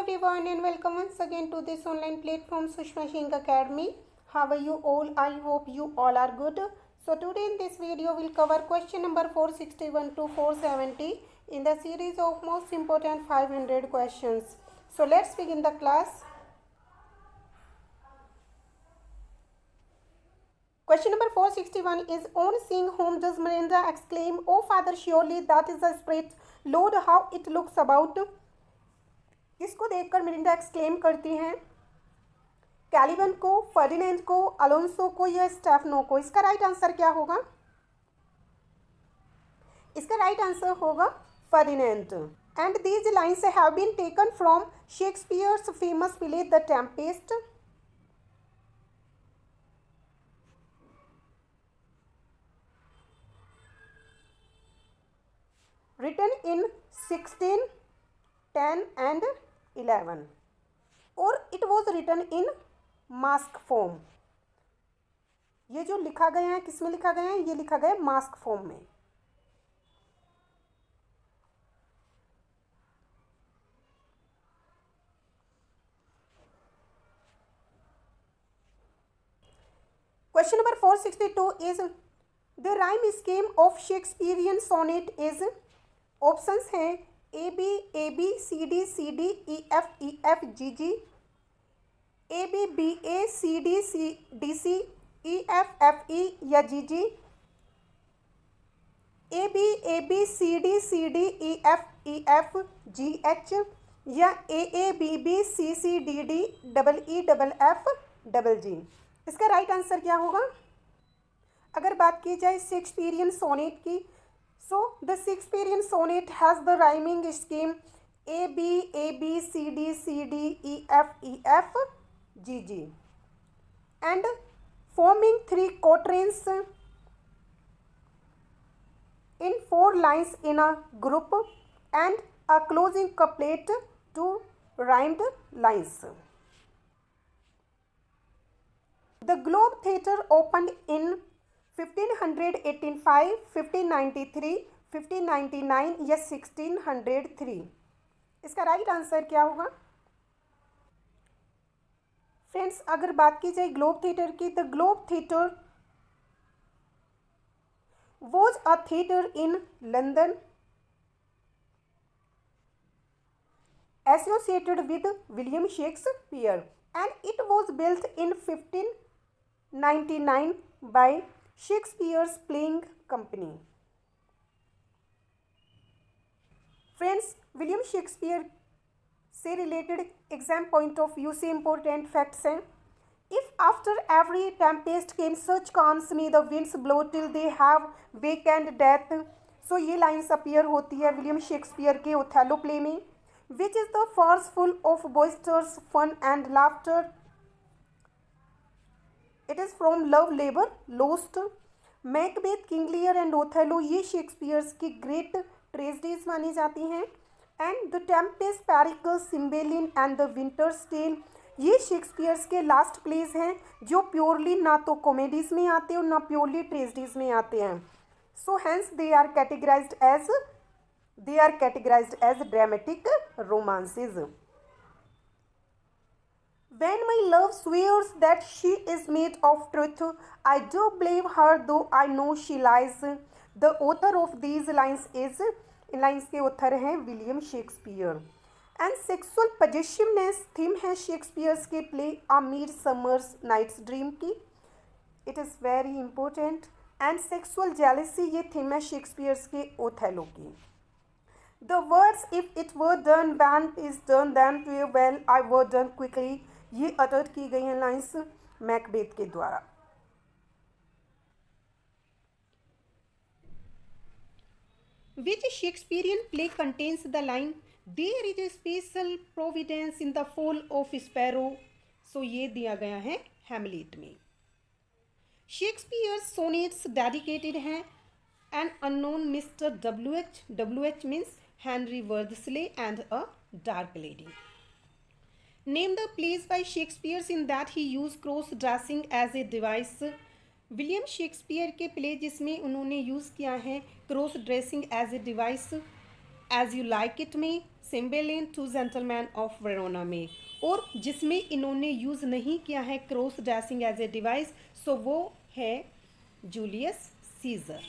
everyone and welcome once again to this online platform Sushma Singh Academy. How are you all? I hope you all are good. So today in this video we'll cover question number 461 to 470 in the series of most important 500 questions. So let's begin the class. Question number 461 is, on seeing whom does Miranda exclaim, "Oh father, surely that is the spirit. Lord, how it looks about." किसको देखकर Mirinda exclaim करती हैं? Caliban को, Ferdinand को, Alonso को या Stefano को? इसका राइट आंसर क्या होगा? इसका राइट आंसर होगा Ferdinand. And these lines have been taken from Shakespeare's famous play the Tempest. written in 16, 10 and 11 or it was written in mask form. ये जो लिखा गया है किस में लिखा गया है? ये लिखा गया है मास्क फॉर्म में. Question number 462 is the rhyme scheme of Shakespearean sonnet is. Options हैं A B C D E F G G, A B C D C E F E या G G, A B C D E F G H या A B C D E F G. इसका right answer क्या होगा? अगर बात की जाए Shakespearean sonnet की, so the Shakespearean sonnet has the rhyming scheme A B C D E F G G and forming 3 quatrains in 4 lines in a group and a closing couplet to rhymed lines. The Globe Theatre opened in 1585, 1593, 1599 या 1603. इसका right answer क्या होगा? Friends, अगर बात की जाए globe theatre की, the globe theatre was a theatre in London associated with William Shakespeare and it was built in 1599 by Shakespeare's playing company. Friends, William Shakespeare से related exam point of view से important facts हैं. If after every tempest came such calms may the winds blow till they have wake and death. So ये lines appear होती है William Shakespeare के Othello play में. Which is the farce full of boisterous fun and laughter. It is from Love Labour Lost. Macbeth, King Lear and Othello ये Shakespeare's की great tragedies मानी जाती हैं. And The Tempest, Pericles, Cymbeline and The Winter's Tale ये Shakespeare's के last plays हैं जो purely ना तो कॉमेडीज में आते हैं और ना प्योरली ट्रेजेडीज में आते हैं. So hence they are categorised as dramatic romances. When my love swears that she is made of truth, I do believe her though I know she lies. The author of these lines is, इन lines के author हैं William Shakespeare. And sexual possessiveness theme है Shakespeare's के play A Midsummer's Night's Dream की. It is very important. And sexual jealousy ये theme है Shakespeare's के Othello की. The words if it were done when is done then too well I were done quickly ये uttered की गई हैं lines Macbeth के द्वारा. Which Shakespearean play contains the line there is a special providence in the fall of sparrow. So ये दिया गया है हैमलेट में. शेक्सपियर सोनेट्स डेडिकेटेड हैं an unknown mister WH means Henry Wriothesley and a dark lady. Name the plays by Shakespeare in that he used cross dressing as a device. William Shakespeare के play जिसमें उन्होंने use किया है cross dressing as a device. As You Like It में, Cymbeline Two Gentleman of Verona में, और जिसमें इन्होंने यूज़ नहीं किया है cross dressing as a device, so वो है Julius Caesar.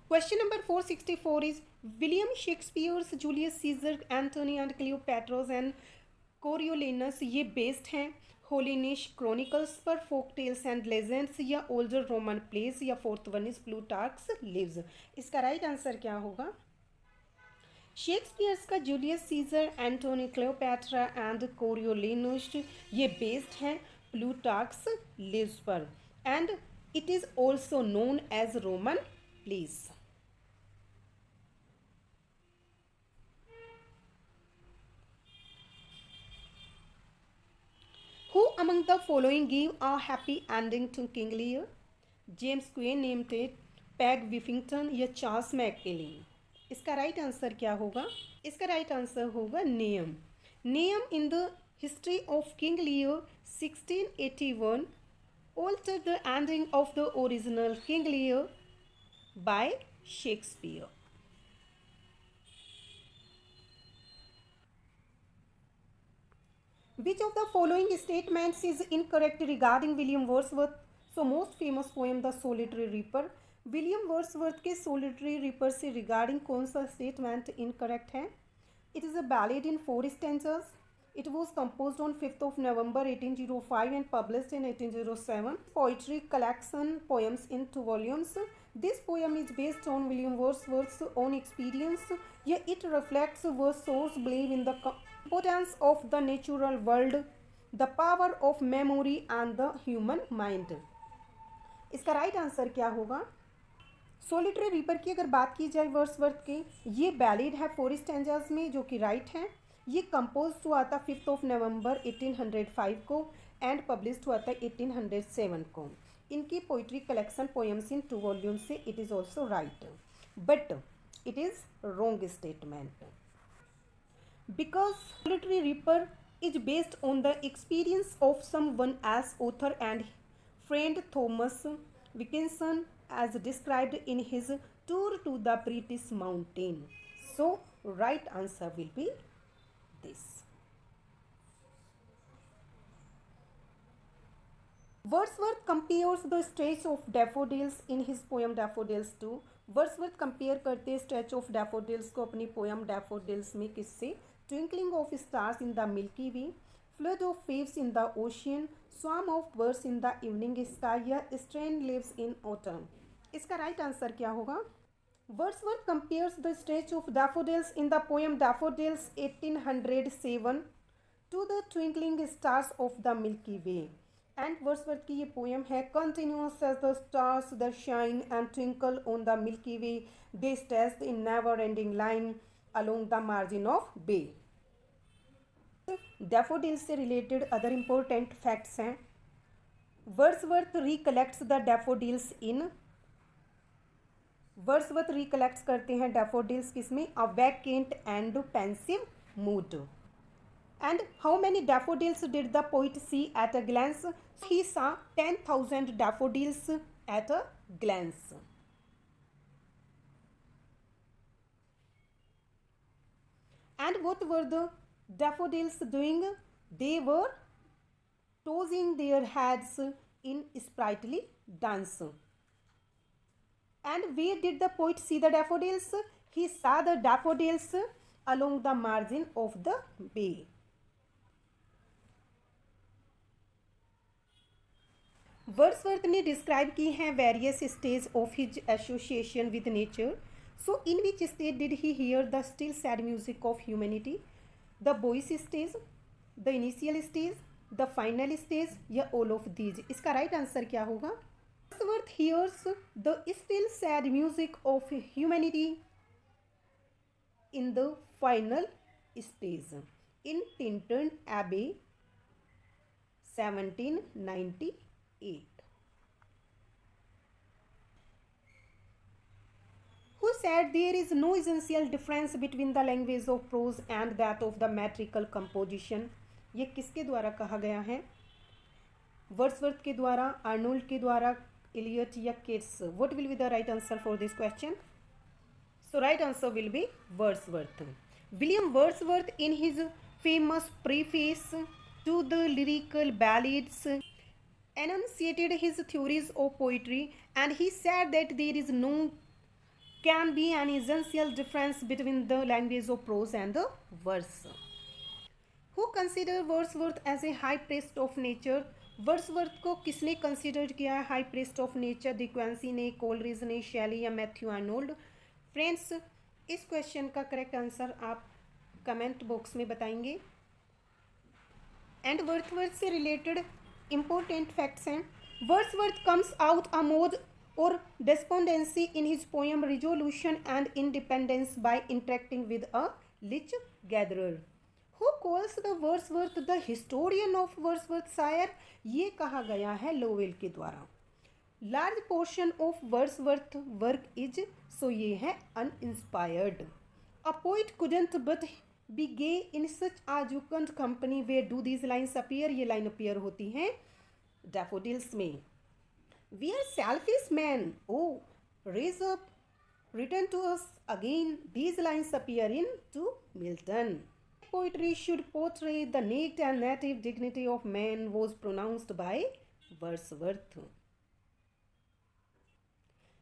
Question number 464 is William Shakespeare's Julius Caesar, Antony and Cleopatra's and Coriolanus ये बेस्ड हैं होलिनिश क्रॉनिकल्स पर, फोक टेल्स एंड लेजेंड्स या ओल्डर रोमन प्लेस, या fourth one is Plutarch's Lives. इसका right answer क्या होगा? Shakespeare's का Julius Caesar, Antony Cleopatra and Coriolanus ये बेस्ड हैं प्लूटार्क्स लिव्स पर, and it is also known as Roman plays. Who among the following give a happy ending to King Lear? James Quay named it, Peg Whiffington या Charles मैककिलिन। इसका right answer क्या होगा? इसका right answer होगा name. Name in the history of King Lear 1681 altered the ending of the original King Lear by Shakespeare. Which of the following statements is incorrect regarding William Wordsworth? So most famous poem The Solitary Reaper. William Wordsworth के solitary ripper से regarding कौन सा statement incorrect है? It is a ballad in 4 स्टेंजर्स. It was composed on 5th of November 1805 and published in 1807. Poetry collection poems in 2 volumes. This poem is based on William Wordsworth's own experience. Yet it reflects Wordsworth's belief in the importance of the natural world, the power of memory and the human mind. इसका right answer क्या होगा? Solitary reaper की अगर बात की जाए Wordsworth की, ये बैलेड है 4 स्टैंजास में, जो कि राइट है। ये कंपोज हुआ था 5 नवंबर 1805 को एंड पब्लिश हुआ था 1807 को। इनकी poetry collection poems in 2 volume से it is also right, but it is wrong statement because Solitary Reaper is based on the experience of someone as author and friend Thomas Wilkinson as described in his tour to the British mountain. So right answer will be this. Wordsworth compares the stretch of daffodils in his poem Daffodils to. Wordsworth compare करते हैं stretch of daffodils को अपनी poem daffodils में किससे? Twinkling of stars in the milky way, flood of waves in the ocean, swarm of birds in the evening sky या strange leaves in autumn. इसका right answer क्या होगा? Wordsworth compares the stretch of daffodils in the poem Daffodils 1807 to the twinkling stars of the Milky Way. And Wordsworth की ये poem है continuous as the stars that shine and twinkle on the Milky Way, they stretch in never-ending line along the margin of bay. Daffodils से related other important facts हैं। Wordsworth recollects the daffodils in, Wordsworth recollects करते हैं daffodils किसमें? A vacant and pensive mood. And how many daffodils did the poet see at a glance? He saw 10,000 daffodils at a glance. And what were the daffodils doing? They were tossing their heads in sprightly dance. And where did the poet see the daffodils? He saw the daffodils along the margin of the bay. Wordsworth ने describe की हैं various stages of his association with nature. So in which state did he hear the still sad music of humanity? The boys stage, the initial stage, the final stage या all of these? इसका right answer क्या होगा? Wordsworth hears the still sad music of humanity in the final stage in Tintern Abbey 1798. Who said there is no essential difference between the language of prose and that of the metrical composition? ये किसके द्वारा कहा गया है? Wordsworth के द्वारा, Arnold के द्वारा, इलियट या Keats? What will be the right answer for this question? So right answer will be Wordsworth. William Wordsworth, in his famous preface to the lyrical ballads, enunciated his theories of poetry, and he said that there is no can be an essential difference between the language of prose and the verse. Who consider Wordsworth as a high priest of nature? Wordsworth को किसने consider किया है high priest of nature? डिक्वेंसी ने, Coleridge ने, शैली या Matthew Arnold? Friends, इस question का करेक्ट आंसर आप कमेंट बॉक्स में बताएंगे। एंड वर्ड्सवर्थ से रिलेटेड इंपॉर्टेंट फैक्ट्स हैं। Wordsworth comes out a mode or despondency in his poem Resolution and Independence by interacting with a lich gatherer. Who calls the Wordsworth the historian of Wordsworthshire? ये कहा गया है Lowell के द्वारा। Large portion of Wordsworth work is, so ये है uninspired. A poet couldn't but be gay in such a jocund company. Where do these lines appear? ये line appear होती हैं डैफोडिल्स में। We are selfish men. Oh, raise up, return to us again. These lines appear in To Milton. Poetry should portray the naked and native dignity of man was pronounced by Wordsworth.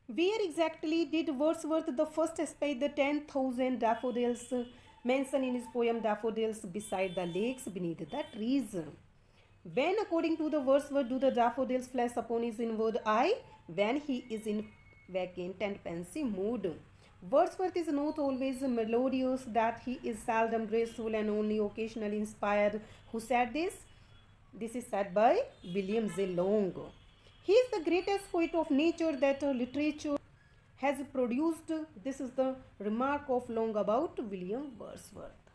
Where exactly did Wordsworth the first espy the 10,000 daffodils mentioned in his poem Daffodils beside the lakes beneath the trees? When, according to the Wordsworth, do the daffodils flash upon his inward eye? When he is in vacant and pensive mood. Wordsworth is not always melodious, that he is seldom graceful and only occasionally inspired. Who said this? This is said by William J. Long. He is the greatest poet of nature that literature has produced. This is the remark of Long about William Wordsworth.